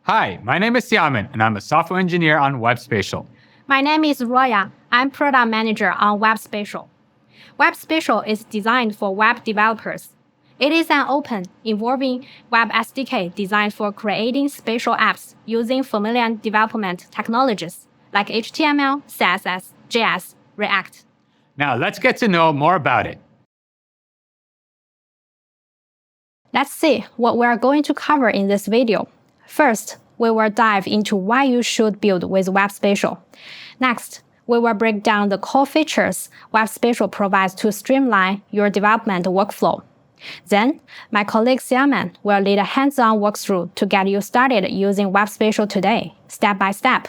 Hi, my name is Xiamen, and I'm a software engineer on WebSpatial. My name is Roya. I'm product manager on WebSpatial. WebSpatial is designed for web developers. It is an open, involving web SDK designed for creating spatial apps using familiar development technologies like HTML, CSS, JS, React. Now let's get to know more about it. Let's see what we're going to cover in this video. First, we will dive into why you should build with WebSpatial. Next, we will break down the core features WebSpatial provides to streamline your development workflow. Then, my colleague Xiamen will lead a hands-on walkthrough to get you started using WebSpatial today, step by step.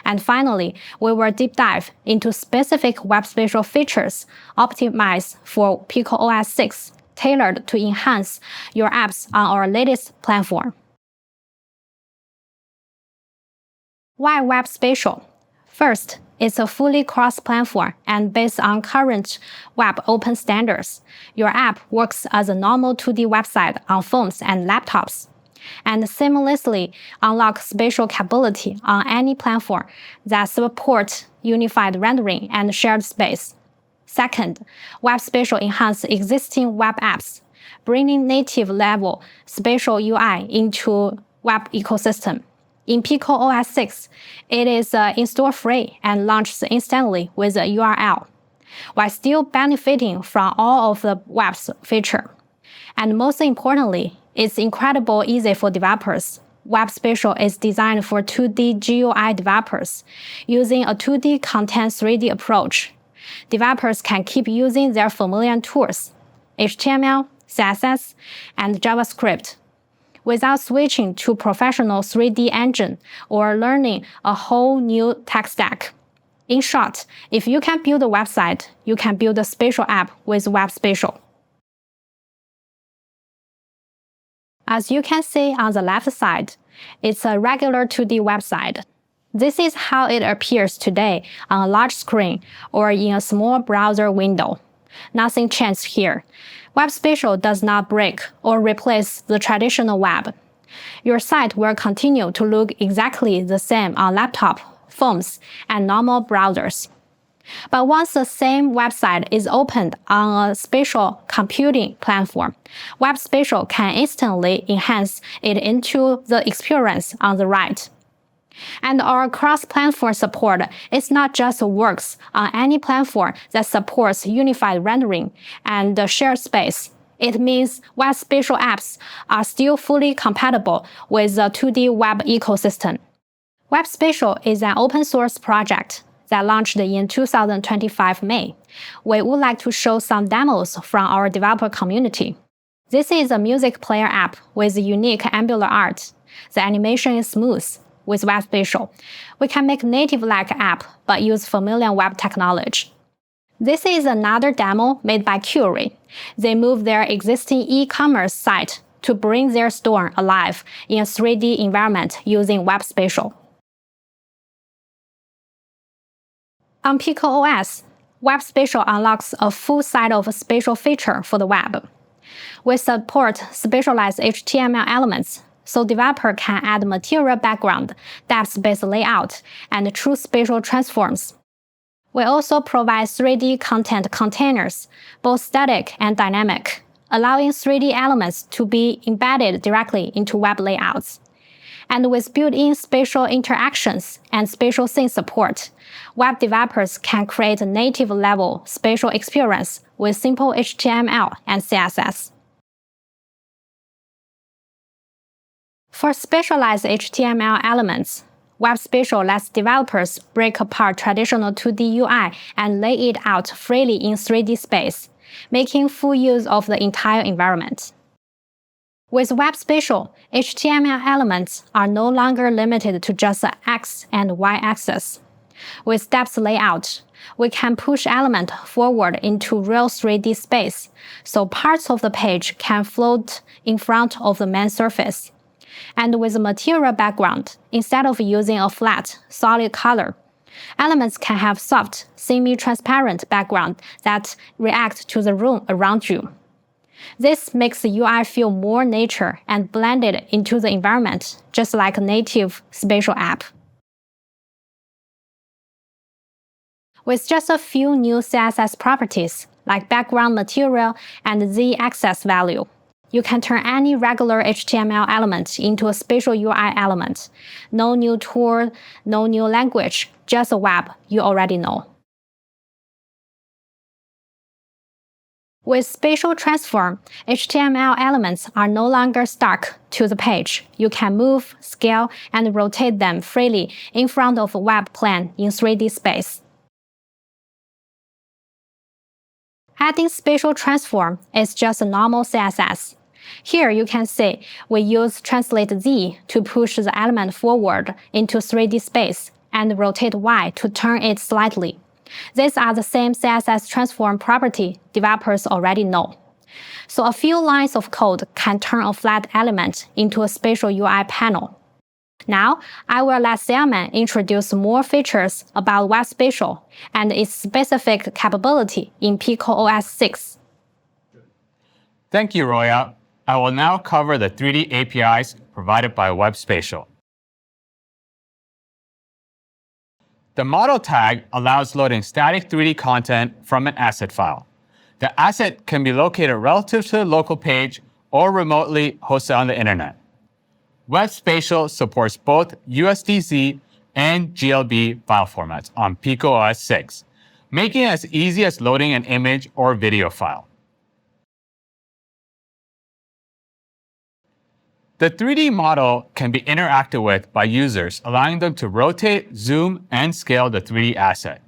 And finally, we will deep dive into specific WebSpatial features optimized for PICO OS 6, tailored to enhance your apps on our latest platform. Why WebSpatial? First, it's a fully cross-platform and based on current web open standards. Your app works as a normal 2D website on phones and laptops, and seamlessly unlocks spatial capability on any platform that supports unified rendering and shared space. Second, WebSpatial enhances existing web apps, bringing native-level spatial UI into web ecosystem. In PICO OS 6, it is install free and launches instantly with a URL, while still benefiting from all of the web's features. And most importantly, it's incredibly easy for developers. WebSpatial is designed for 2D GUI developers using a 2D content 3D approach. Developers can keep using their familiar tools, HTML, CSS, and JavaScript, without switching to professional 3D engine or learning a whole new tech stack. In short, if you can build a website, you can build a spatial app with WebSpatial. As you can see on the left side, it's a regular 2D website. This is how it appears today on a large screen or in a small browser window. Nothing changed here. WebSpatial does not break or replace the traditional web. Your site will continue to look exactly the same on laptop, phones, and normal browsers. But once the same website is opened on a spatial computing platform, WebSpatial can instantly enhance it into the experience on the right. And our cross-platform support is not just works on any platform that supports unified rendering and shared space. It means WebSpatial apps are still fully compatible with the 2D web ecosystem. WebSpatial is an open-source project that launched in 2025 May. We would like to show some demos from our developer community. This is a music player app with unique angular art. The animation is smooth. With WebSpatial, we can make native-like app but use familiar web technology. This is another demo made by Curie. They moved their existing e-commerce site to bring their store alive in a 3D environment using WebSpatial. On PICO OS, WebSpatial unlocks a full set of spatial features for the web. We support spatialized HTML elements, so developer can add material background, depth-based layout, and true spatial transforms. We also provide 3D content containers, both static and dynamic, allowing 3D elements to be embedded directly into web layouts. And with built-in spatial interactions and spatial scene support, web developers can create a native-level spatial experience with simple HTML and CSS. For spatialized HTML elements, WebSpatial lets developers break apart traditional 2D UI and lay it out freely in 3D space, making full use of the entire environment. With WebSpatial, HTML elements are no longer limited to just the X and Y axis. With depth layout, we can push elements forward into real 3D space, so parts of the page can float in front of the main surface. And with a material background, instead of using a flat, solid color, elements can have soft, semi-transparent background that react to the room around you. This makes the UI feel more nature and blended into the environment, just like a native spatial app. With just a few new CSS properties, like background material and z-axis value, you can turn any regular HTML element into a spatial UI element. No new tool, no new language, just a web you already know. With Spatial Transform, HTML elements are no longer stuck to the page. You can move, scale, and rotate them freely in front of a web plane in 3D space. Adding Spatial Transform is just a normal CSS. Here you can see we use Translate Z to push the element forward into 3D space and Rotate Y to turn it slightly. These are the same CSS transform property developers already know. So a few lines of code can turn a flat element into a spatial UI panel. Now, I will let Xiaoman introduce more features about WebSpatial and its specific capability in PICO OS 6. Thank you, Roya. I will now cover the 3D APIs provided by WebSpatial. The model tag allows loading static 3D content from an asset file. The asset can be located relative to the local page or remotely hosted on the internet. WebSpatial supports both USDZ and GLB file formats on PICO OS 6, making it as easy as loading an image or video file. The 3D model can be interacted with by users, allowing them to rotate, zoom, and scale the 3D asset.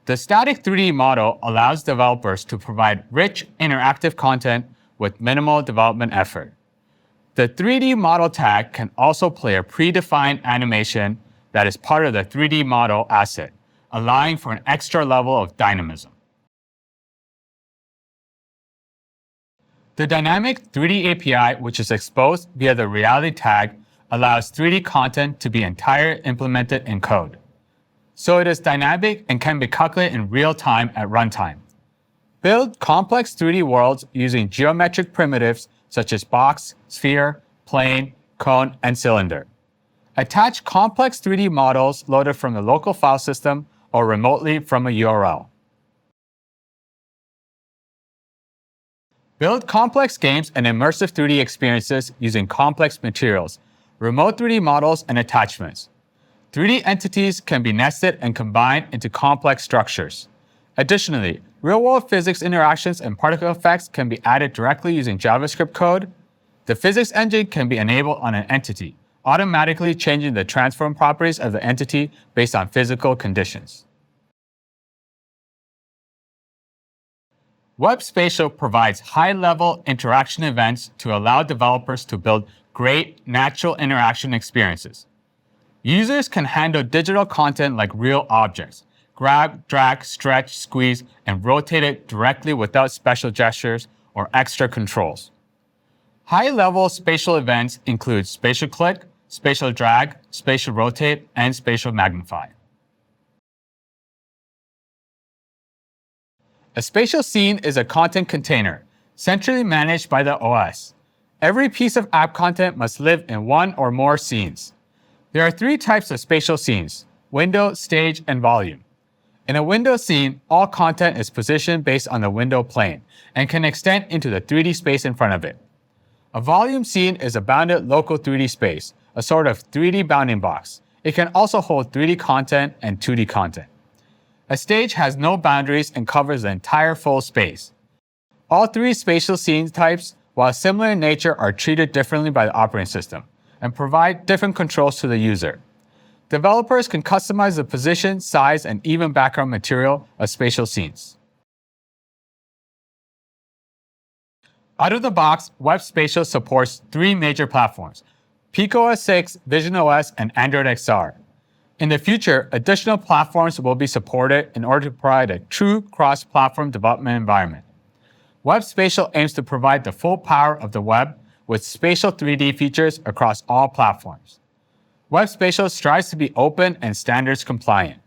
The static 3D model allows developers to provide rich, interactive content with minimal development effort. The 3D model tag can also play a predefined animation that is part of the 3D model asset, allowing for an extra level of dynamism. The dynamic 3D API, which is exposed via the reality tag, allows 3D content to be entirely implemented in code. So it is dynamic and can be calculated in real time at runtime. Build complex 3D worlds using geometric primitives such as box, sphere, plane, cone, and cylinder. Attach complex 3D models loaded from the local file system or remotely from a URL. Build complex games and immersive 3D experiences using complex materials, remote 3D models, and attachments. 3D entities can be nested and combined into complex structures. Additionally, real-world physics interactions and particle effects can be added directly using JavaScript code. The physics engine can be enabled on an entity, automatically changing the transform properties of the entity based on physical conditions. WebSpatial provides high-level interaction events to allow developers to build great natural interaction experiences. Users can handle digital content like real objects, grab, drag, stretch, squeeze, and rotate it directly without special gestures or extra controls. High-level spatial events include spatial click, spatial drag, spatial rotate, and spatial magnify. A spatial scene is a content container, centrally managed by the OS. Every piece of app content must live in one or more scenes. There are three types of spatial scenes: window, stage, and volume. In a window scene, all content is positioned based on the window plane and can extend into the 3D space in front of it. A volume scene is a bounded local 3D space, a sort of 3D bounding box. It can also hold 3D content and 2D content. A stage has no boundaries and covers the entire full space. All three spatial scene types, while similar in nature, are treated differently by the operating system and provide different controls to the user. Developers can customize the position, size, and even background material of spatial scenes. Out of the box, WebSpatial supports three major platforms: PICO OS 6, Vision OS, and Android XR. In the future, additional platforms will be supported in order to provide a true cross-platform development environment. WebSpatial aims to provide the full power of the web with spatial 3D features across all platforms. WebSpatial strives to be open and standards compliant.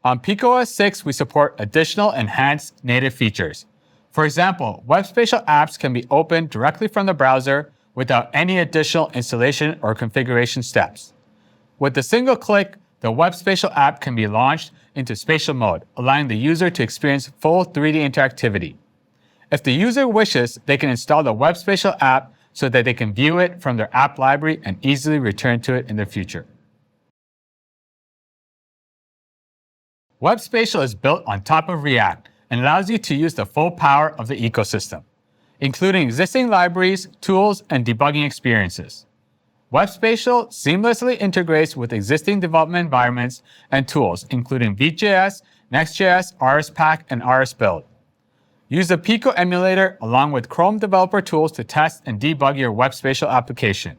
On PICO OS 6, we support additional enhanced native features. For example, WebSpatial apps can be opened directly from the browser without any additional installation or configuration steps. With a single click, the WebSpatial app can be launched into spatial mode, allowing the user to experience full 3D interactivity. If the user wishes, they can install the WebSpatial app so that they can view it from their app library and easily return to it in the future. WebSpatial is built on top of React and allows you to use the full power of the ecosystem, including existing libraries, tools, and debugging experiences. WebSpatial seamlessly integrates with existing development environments and tools, including Vue.js, Next.js, RSPack, and RSBuild. Use the Pico emulator along with Chrome developer tools to test and debug your WebSpatial application.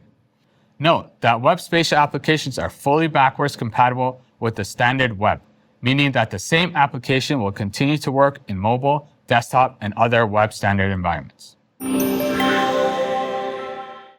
Note that WebSpatial applications are fully backwards compatible with the standard web, meaning that the same application will continue to work in mobile, desktop, and other web standard environments.